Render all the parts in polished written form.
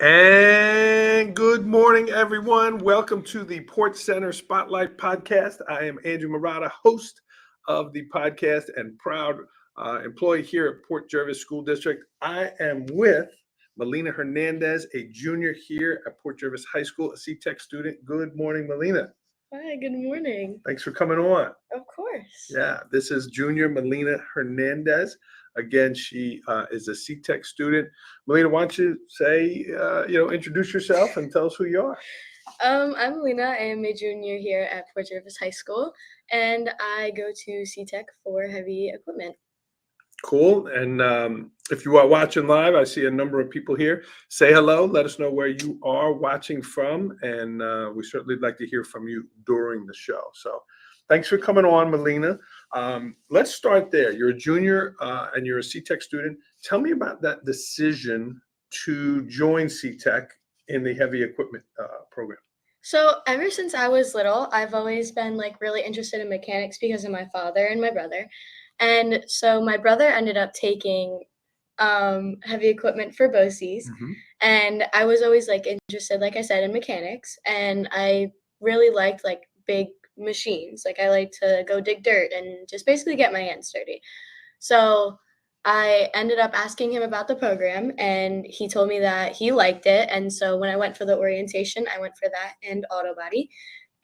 And good morning, everyone. Welcome to the Port Center Spotlight Podcast. I am Andrew Murata, host of the podcast and proud employee here at Port Jervis School District. I am with Melina Hernandez, a junior here at Port Jervis High School, a CTEC student. Good morning, Melina. Hi, good morning. Thanks for coming on. Of course. Yeah, this is junior Melina Hernandez. Again, she is a CTEC student. Melina, why don't you say, introduce yourself and tell us who you are. I'm Melina. I am a junior here at Port Jervis High School, and I go to CTEC for heavy equipment. Cool. And if you are watching live, I see a number of people here. Say hello. Let us know where you are watching from, and we certainly like to hear from you during the show. So thanks for coming on, Melina. Let's start there. You're a junior and you're a CTEC student. Tell me about that decision to join CTEC in the heavy equipment program. So ever since I was little, I've always been really interested in mechanics because of my father and my brother. And so my brother ended up taking heavy equipment for BOCES. And I was always interested, like I said, in mechanics. And I really liked big machines. I like to go dig dirt and just basically get my hands dirty. So I ended up asking him about the program, and he told me that he liked it. And so when I went for the orientation, I went for that and auto body.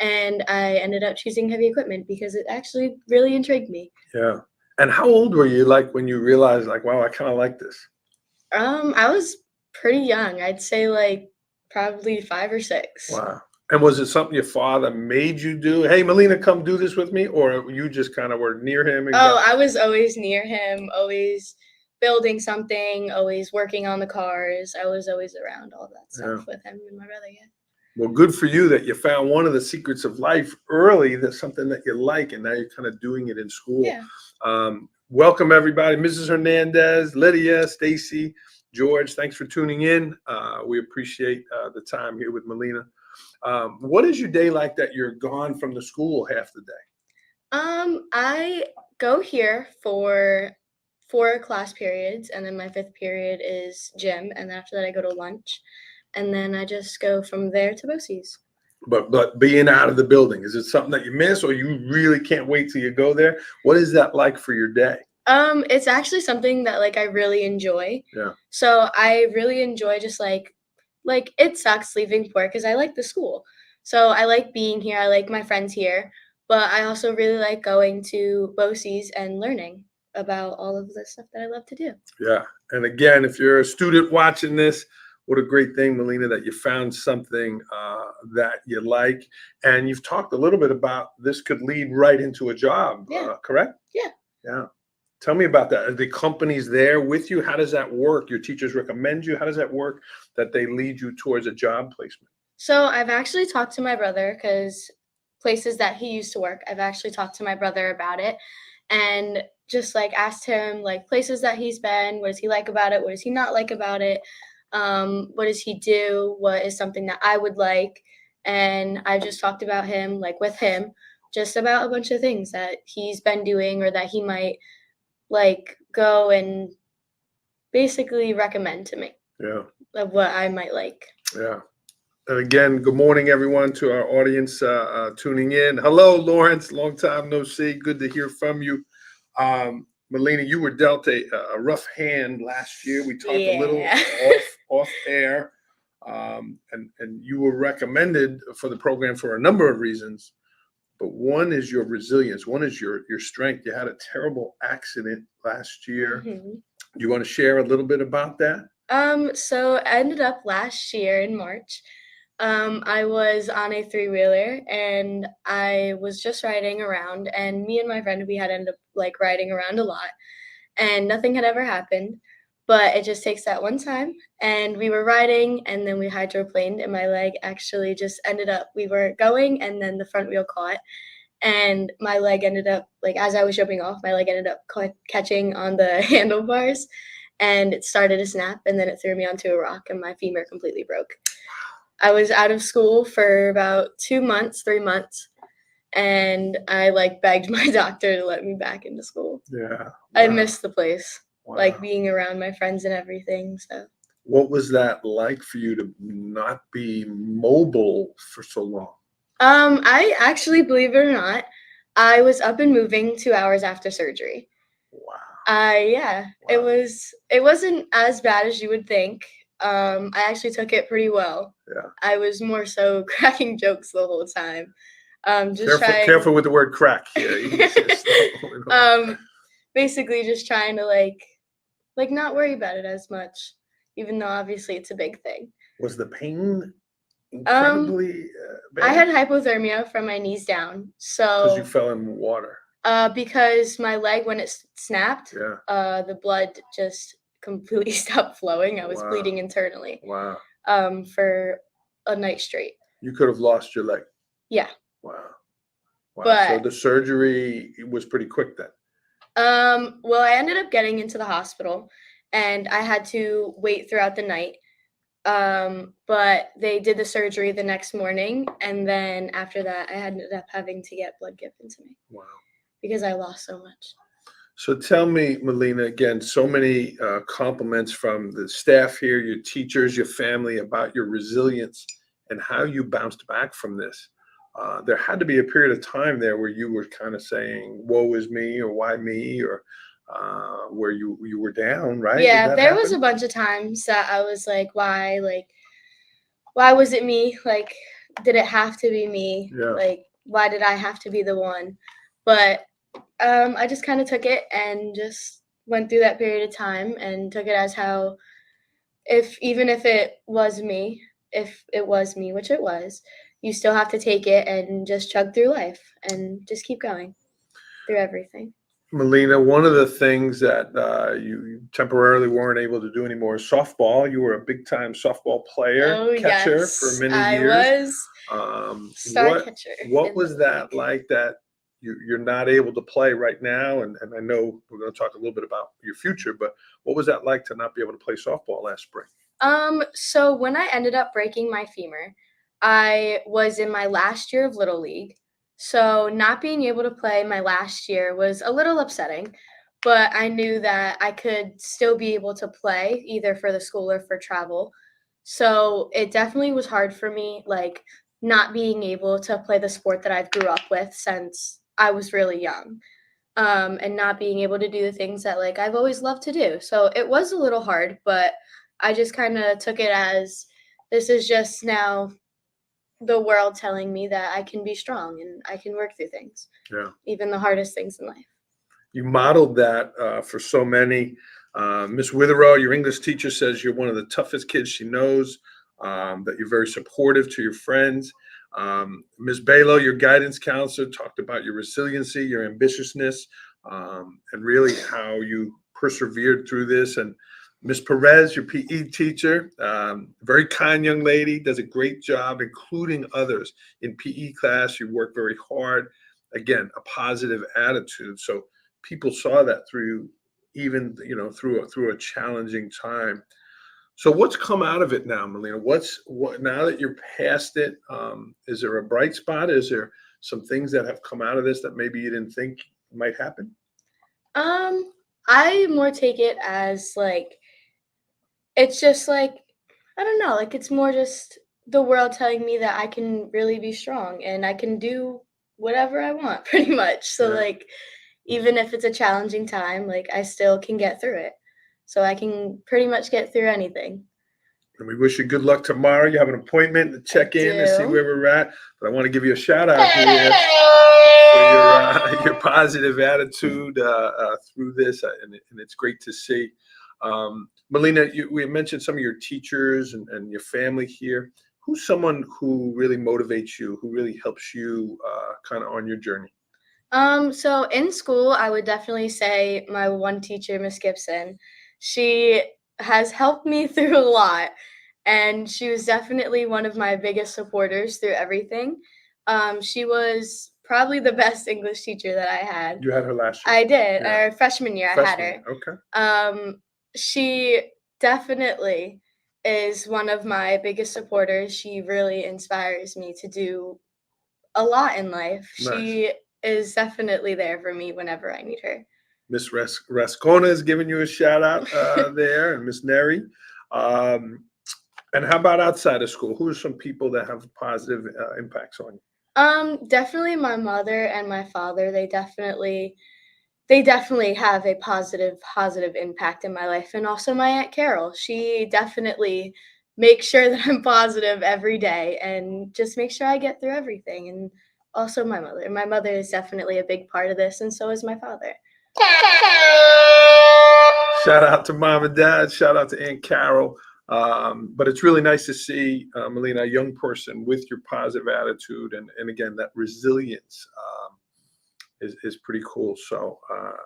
And I ended up choosing heavy equipment because it actually really intrigued me. Yeah. And how old were you when you realized wow, I kind of like this? I was pretty young. I'd say probably 5 or 6. Wow. And was it something your father made you do? Hey, Melina, come do this with me? Or you just kind of were near him? I was always near him, always building something, always working on the cars. I was always around all that stuff with him and my brother, yeah. Well, good for you that you found one of the secrets of life early. That's something that you like, and now you're kind of doing it in school. Yeah. Welcome, everybody. Mrs. Hernandez, Lydia, Stacy, George, thanks for tuning in. We appreciate the time here with Melina. What is your day like that you're gone from the school half the day? I go here for 4 class periods, and then my 5th period is gym, and then after that I go to lunch, and then I just go from there to BOCES. But being out of the building, is it something that you miss, or you really can't wait till you go there? What is that like for your day? It's actually something that I really enjoy. Yeah. So I really enjoy just it sucks leaving Port because I like the school. So I like being here. I like my friends here. But I also really like going to BOCES and learning about all of the stuff that I love to do. Yeah. And again, if you're a student watching this, what a great thing, Melina, that you found something that you like. And you've talked a little bit about this could lead right into a job, correct? Yeah. Yeah. Tell me about that. Are the companies there with you? How does that work? Your teachers recommend you? How does that work that they lead you towards a job placement? So I've actually talked to my brother because places that he used to work, I've actually talked to my brother about it and just asked him places that he's been, what does he like about it? What does he not like about it? What does he do? What is something that I would like? And I just talked about him, with him, just about a bunch of things that he's been doing or that he might go and basically recommend to me. Yeah. Of what I might like. Yeah. And again, good morning, everyone, to our audience tuning in. Hello, Lawrence. Long time no see. Good to hear from you. Melina, you were dealt a rough hand last year. We talked a little off air, and you were recommended for the program for a number of reasons. But one is your resilience. One is your strength. You had a terrible accident last year. Mm-hmm. Do you want to share a little bit about that? So I ended up last year in March. I was on a 3-wheeler and I was just riding around, and me and my friend, we had ended up riding around a lot and nothing had ever happened, but it just takes that one time. And we were riding and then we hydroplaned and my leg actually just ended up, we were going and then the front wheel caught and my leg ended up, as I was jumping off, my leg ended up catching on the handlebars and it started to snap and then it threw me onto a rock and my femur completely broke. I was out of school for about 3 months, and I begged my doctor to let me back into school. Yeah. Wow. I missed the place, Wow. being around my friends and everything. So What was that like for you to not be mobile for so long? I actually, believe it or not, I was up and moving 2 hours after surgery. Wow. Yeah, Wow. it wasn't as bad as you would think. I actually took it pretty well. Yeah. I was more so cracking jokes the whole time. Just Careful, trying careful with the word crack here. um, basically just trying to, not worry about it as much, even though obviously it's a big thing. Was the pain Um, incredibly I had bad? hypothermia from my knees down, Because you so, fell in water. because my leg, when it snapped, Yeah. the blood just completely stopped flowing. I was Wow. bleeding internally, Wow. for a night straight. You could have lost your leg. Yeah, Wow. Wow. So but the surgery was pretty quick then. well, I ended up getting into the hospital, and I had to wait throughout the night. But they did the surgery the next morning, and then after that, I ended up having to get blood given to me Wow. because I lost so much. So tell me, Melina, again, so many compliments from the staff here, your teachers, your family about your resilience and how you bounced back from this. There had to be a period of time there where you were kind of saying, "Woe is me," or "Why me," or where you were down, right? Did Yeah, that there was a happen? bunch of times that I was like, "Why? Why was it me? Did it have to be me? Yeah. Why did I have to be the one?" But I just kind of took it and just went through that period of time and took it as how, if even if it was me, which it was, you still have to take it and just chug through life and just keep going through everything. Melina, one of the things that you temporarily weren't able to do anymore is softball. You were a big time softball player, Oh catcher for yes, many I years. was star What catcher in was the that league. like that you're not able to play right now? And I know we're going to talk a little bit about your future, but what was that like to not be able to play softball last spring? So when I ended up breaking my femur, I was in my last year of Little League. So not being able to play my last year was a little upsetting, but I knew that I could still be able to play either for the school or for travel. So it definitely was hard for me, not being able to play the sport that I've grew up with since I was really young. And not being able to do the things that I've always loved to do. So it was a little hard, but I just kind of took it as this is just now the world telling me that I can be strong and I can work through things, Yeah. even the hardest things in life. You modeled that for so many. Miss Witherow, your English teacher, says you're one of the toughest kids she knows, that you're very supportive to your friends. Ms. Balo, your guidance counselor, talked about your resiliency, your ambitiousness, and really how you persevered through this. And Miss Perez, your PE teacher, very kind young lady, does a great job including others in PE class. You work very hard. Again, a positive attitude. So people saw that through even through a challenging time. So what's come out of it now, Melina? What now that you're past it? Is there a bright spot? Is there some things that have come out of this that maybe you didn't think might happen? Um, I more take it as it's just I don't know, it's more just the world telling me that I can really be strong and I can do whatever I want pretty much. So Yeah. even if it's a challenging time, I still can get through it. So I can pretty much get through anything. And we wish you good luck tomorrow. You have an appointment to I check in and see do. where we're at. But I want to give you a shout out here for your your positive attitude through this, and it's great to see. Melina, we mentioned some of your teachers and your family here. Who's someone who really motivates you, who really helps you kind of on your journey? So in school, I would definitely say my one teacher, Miss Gibson. She has helped me through a lot, and she was definitely one of my biggest supporters through everything. She was probably the best English teacher that I had. You had her last year. I did. Yeah, Our freshman year, I had freshman year. her. Okay. She definitely is one of my biggest supporters. She really inspires me to do a lot in life. Nice. She is definitely there for me whenever I need her. Miss Rascona is giving you a shout out there, and Miss Neri. And how about outside of school? Who are some people that have positive impacts on you? Definitely my mother and my father. They definitely have a positive impact in my life, and also my Aunt Carol. She definitely makes sure that I'm positive every day and just make sure I get through everything. And also my mother. My mother is definitely a big part of this, and so is my father. Shout out to mom and dad. Shout out to Aunt Carol. But it's really nice to see, Melina, a young person with your positive attitude and again, that resilience is pretty cool. So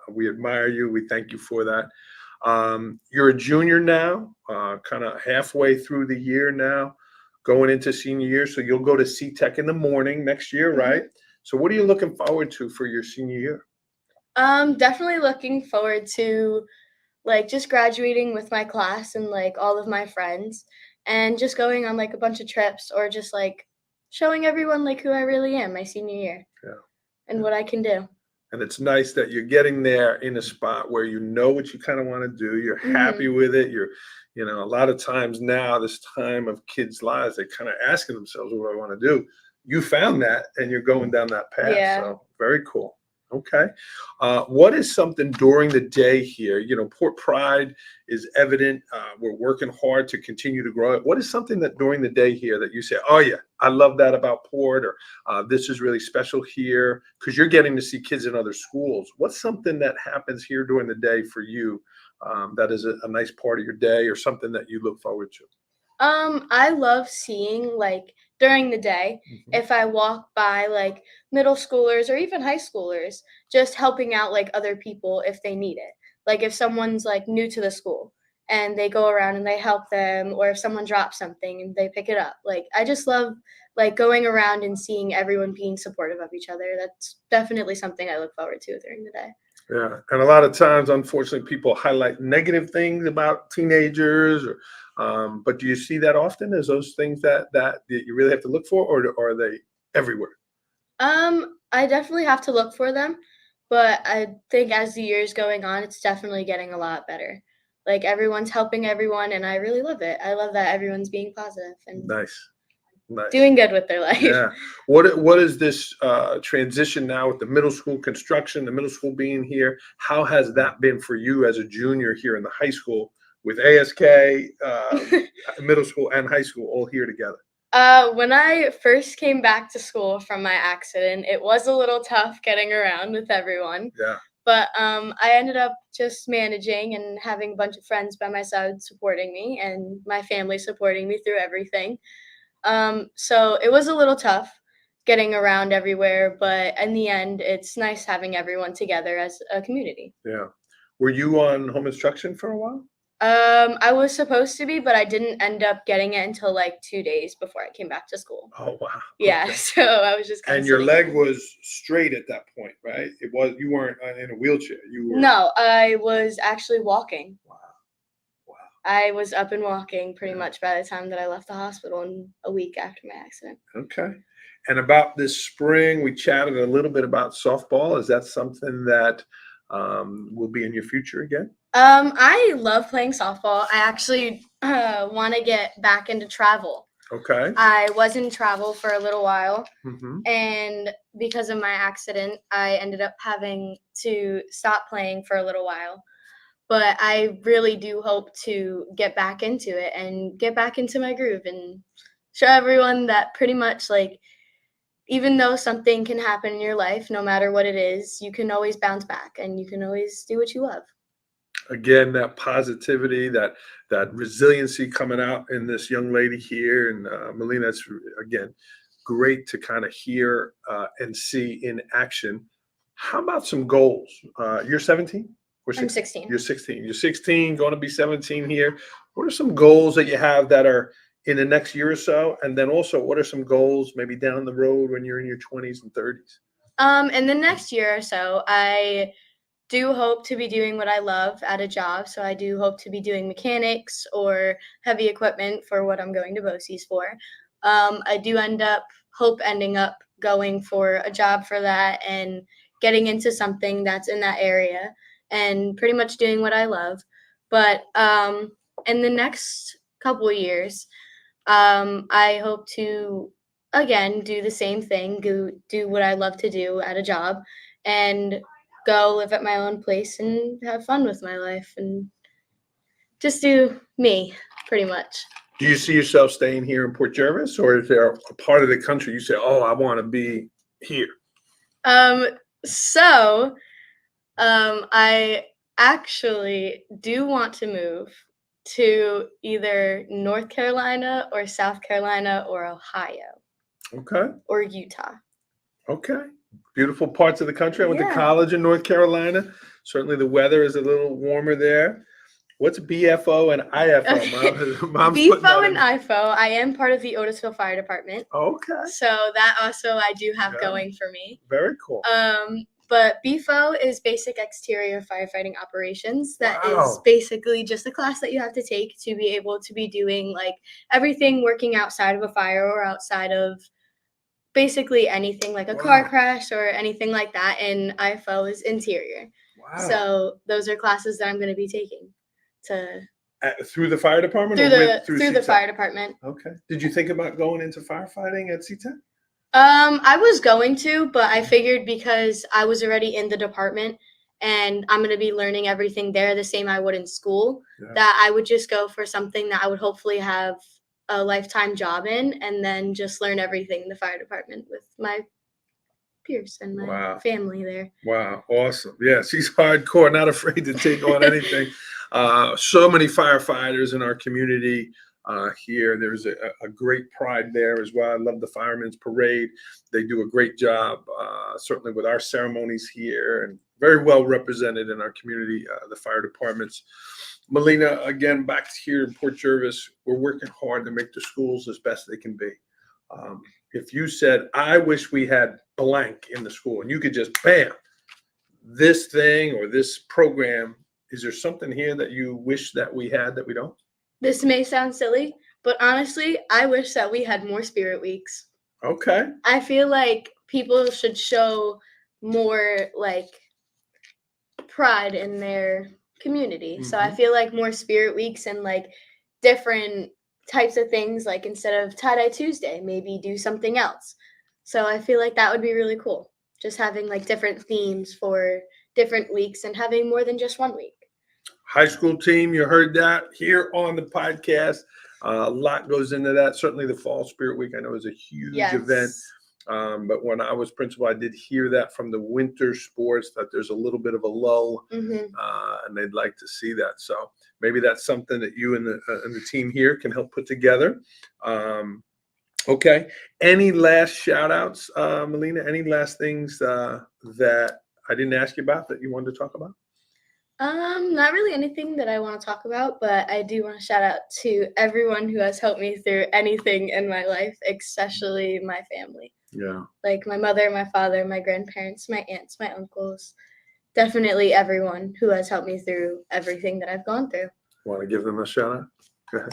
we admire you. We thank you for that. You're a junior now, kind of halfway through the year now, going into senior year. So you'll go to CTEC in the morning next year, right? So what are you looking forward to for your senior year? Definitely looking forward to like just graduating with my class and like all of my friends and just going on like a bunch of trips or just like showing everyone like who I really am my senior year Yeah. and what I can do. And it's nice that you're getting there in a spot where you know what you kind of want to do. You're happy Mhm. with it. A lot of times now, this time of kids' lives, they're kind of asking themselves, what do I want to do? You found that and you're going down that path. Yeah. So very cool. Okay. What is something during the day here? Port Pride is evident. We're working hard to continue to grow it. What is something that during the day here that you say, oh, yeah, I love that about Port, or this is really special here? Because you're getting to see kids in other schools. What's something that happens here during the day for you that is a nice part of your day or something that you look forward to? I love seeing like during the day Mhm. if I walk by like middle schoolers or even high schoolers, just helping out like other people if they need it. Like if someone's like new to the school and they go around and they help them, or if someone drops something and they pick it up. Like I just love like going around and seeing everyone being supportive of each other. That's definitely something I look forward to during the day. Yeah, and a lot of times, unfortunately, people highlight negative things about teenagers. But do you see that often? Is those things that you really have to look for, or are they everywhere? I definitely have to look for them, but I think as the years going on, it's definitely getting a lot better. Like everyone's helping everyone, and I really love it. I love that everyone's being positive and Nice, nice. doing good with their life. Yeah. What is this transition now with the middle school construction, the middle school being here? How has that been for you as a junior here in the high school with ASK, middle school and high school all here together? When I first came back to school from my accident, it was a little tough getting around with everyone. Yeah. But I ended up just managing and having a bunch of friends by my side supporting me and my family supporting me through everything. So it was a little tough getting around everywhere, but in the end, it's nice having everyone together as a community. Yeah. Were you on home instruction for a while? I was supposed to be, but I didn't end up getting it until like 2 days before I came back to school. Oh wow. Yeah, Okay. so I was just kind of And your sitting leg home. was straight at that point, right? You weren't in a wheelchair. You were. No, I was actually walking. Wow. Wow. I was up and walking pretty Yeah. much by the time that I left the hospital in a week after my accident. Okay. And about this spring, we chatted a little bit about softball. Is that something that will be in your future again? I love playing softball. I actually want to get back into travel. Okay. I was in travel for a little while, Hmm. and because of my accident, I ended up having to stop playing for a little while. But I really do hope to get back into it and get back into my groove and show everyone that pretty much like even though something can happen in your life, no matter what it is, you can always bounce back and you can always do what you love. Again, that positivity, that resiliency coming out in this young lady here, and Melina, it's again great to kind of hear and see in action. How about some goals? You're 17 or I'm 16? 16. You're 16. You're 16, going to be 17 here. What are some goals that you have that are in the next year or so? And then also, what are some goals maybe down the road when you're in your 20s and 30s? In the next year or so, I do hope to be doing what I love at a job. So I do hope to be doing mechanics or heavy equipment for what I'm going to BOCES for. I do ending up going for a job for that and getting into something that's in that area and pretty much doing what I love. But in the next couple of years, I hope to again do the same thing, do what I love to do at a job, and go live at my own place and have fun with my life and just do me, pretty much. Do you see yourself staying here in Port Jervis, or is there a part of the country you say, "Oh, I want to be here"? So, I actually do want to move to either North Carolina or South Carolina or Ohio Okay. or Utah. Okay. Beautiful parts of the country. I went to Yeah. college in North Carolina. Certainly the weather is a little warmer there. What's BFO and IFO? Okay. Mom's putting that BFO in. and IFO, I am part of the Otisville Fire Department. Okay. So that also I do have Yeah. going for me. Very cool. But BFO is basic exterior firefighting operations. That is Wow. basically just a class that you have to take to be able to be doing like everything working outside of a fire or outside of basically anything like a car Wow. crash or anything like that. And IFO is interior. Wow. So those are classes that I'm going to be taking to Through the fire department through or the CTEC? fire department. Okay. Did you think about going into firefighting at CTEC? I was going to, but I figured because I was already in the department and I'm going to be learning everything there the same I would in school, Yeah. that I would just go for something that I would hopefully have a lifetime job in and then just learn everything in the fire department with my peers and my Wow. family there. Wow. Awesome. Yeah, she's hardcore, not afraid to take on anything. So many firefighters in our community here. There's a great pride there as well. I love the Firemen's Parade. They do a great job, certainly with our ceremonies here, and very well represented in our community, the fire departments. Melina, again, back here in Port Jervis, we're working hard to make the schools as best they can be. If you said, I wish we had blank in the school, and you could just, bam, this thing or this program, is there something here that you wish that we had that we don't? This may sound silly, but honestly, I wish that we had more spirit weeks. Okay. I feel like people should show more like pride in their community. So I feel like more spirit weeks and like different types of things, like instead of tie-dye Tuesday, maybe do something else. So I feel like that would be really cool. Just having like different themes for different weeks and having more than just 1 week. High school team, you heard that here on the podcast. A lot goes into that. Certainly the Fall Spirit Week, I know, is a huge event. But when I was principal, I did hear that from the winter sports that there's a little bit of a lull, and they'd like to see that. So maybe that's something that you and the team here can help put together. Okay. Any last shout outs, Melina? Any last things that I didn't ask you about that you wanted to talk about? Not really anything that I want to talk about, but I do want to shout out to everyone who has helped me through anything in my life, especially my family. Yeah. Like my mother, my father, my grandparents, my aunts, my uncles, definitely everyone who has helped me through everything that I've gone through. Want to give them a shout out? Go ahead.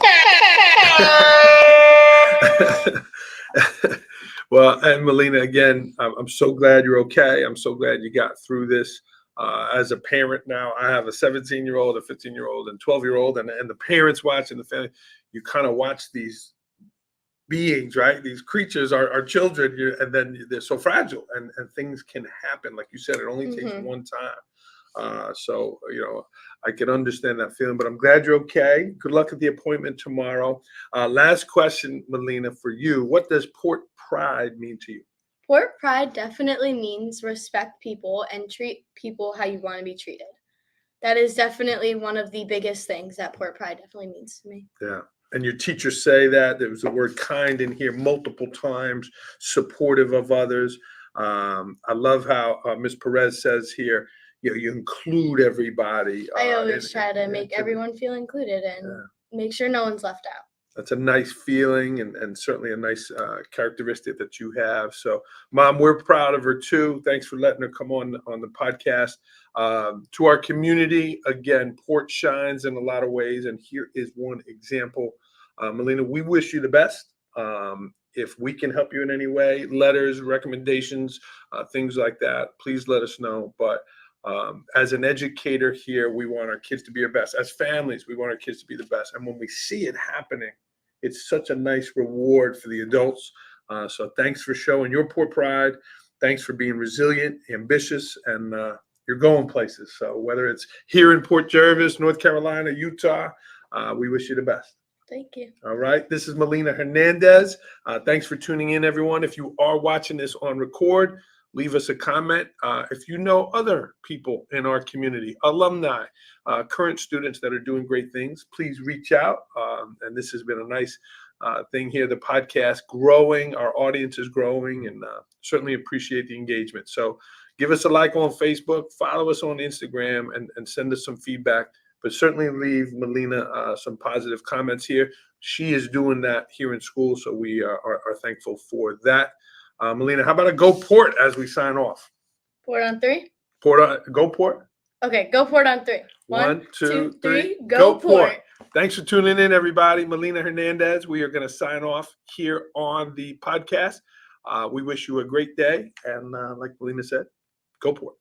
Well, and Melina, again, I'm so glad you're okay. I'm so glad you got through this. As a parent now, I have a 17-year-old, a 15-year-old, and 12-year-old, and the parents watching the family, you kind of watch these beings, right? These creatures are children, and then they're so fragile, and things can happen. Like you said, it only takes one time. So, I can understand that feeling, but I'm glad you're okay. Good luck at the appointment tomorrow. Last question, Melina, for you. What does Port Pride mean to you? Port Pride definitely means respect people and treat people how you want to be treated. That is definitely one of the biggest things that Port Pride definitely means to me. Yeah. And your teachers say that. There was the word kind in here multiple times, supportive of others. I love how Ms. Perez says here, you include everybody. I always try to make everyone feel included and make sure no one's left out. That's a nice feeling and certainly a nice characteristic that you have. So, Mom, we're proud of her too. Thanks for letting her come on the podcast. To our community, again, Port shines in a lot of ways, and here is one example. Melina, we wish you the best. If we can help you in any way, letters, recommendations, things like that, please let us know. But As an educator here, we want our kids to be our best. As families, we want our kids to be the best. And when we see it happening, it's such a nice reward for the adults. So thanks for showing your poor pride. Thanks for being resilient, ambitious, and you're going places. So whether it's here in Port Jervis, North Carolina, Utah, we wish you the best. Thank you. All right. This is Melina Hernandez. Thanks for tuning in, everyone. If you are watching this on record, leave us a comment. If you know other people in our community, alumni, current students that are doing great things, please reach out. And this has been a nice thing here, the podcast growing, our audience is growing, and certainly appreciate the engagement. So give us a like on Facebook, follow us on Instagram, and send us some feedback. But certainly leave Melina some positive comments here. She is doing that here in school, so we are thankful for that. Melina, how about a go Port as we sign off? Port on 3? Go Port? Okay, go Port on 3. 1, 2, 3, go Port. Thanks for tuning in, everybody. Melina Hernandez. We are going to sign off here on the podcast. We wish you a great day. And like Melina said, go Port.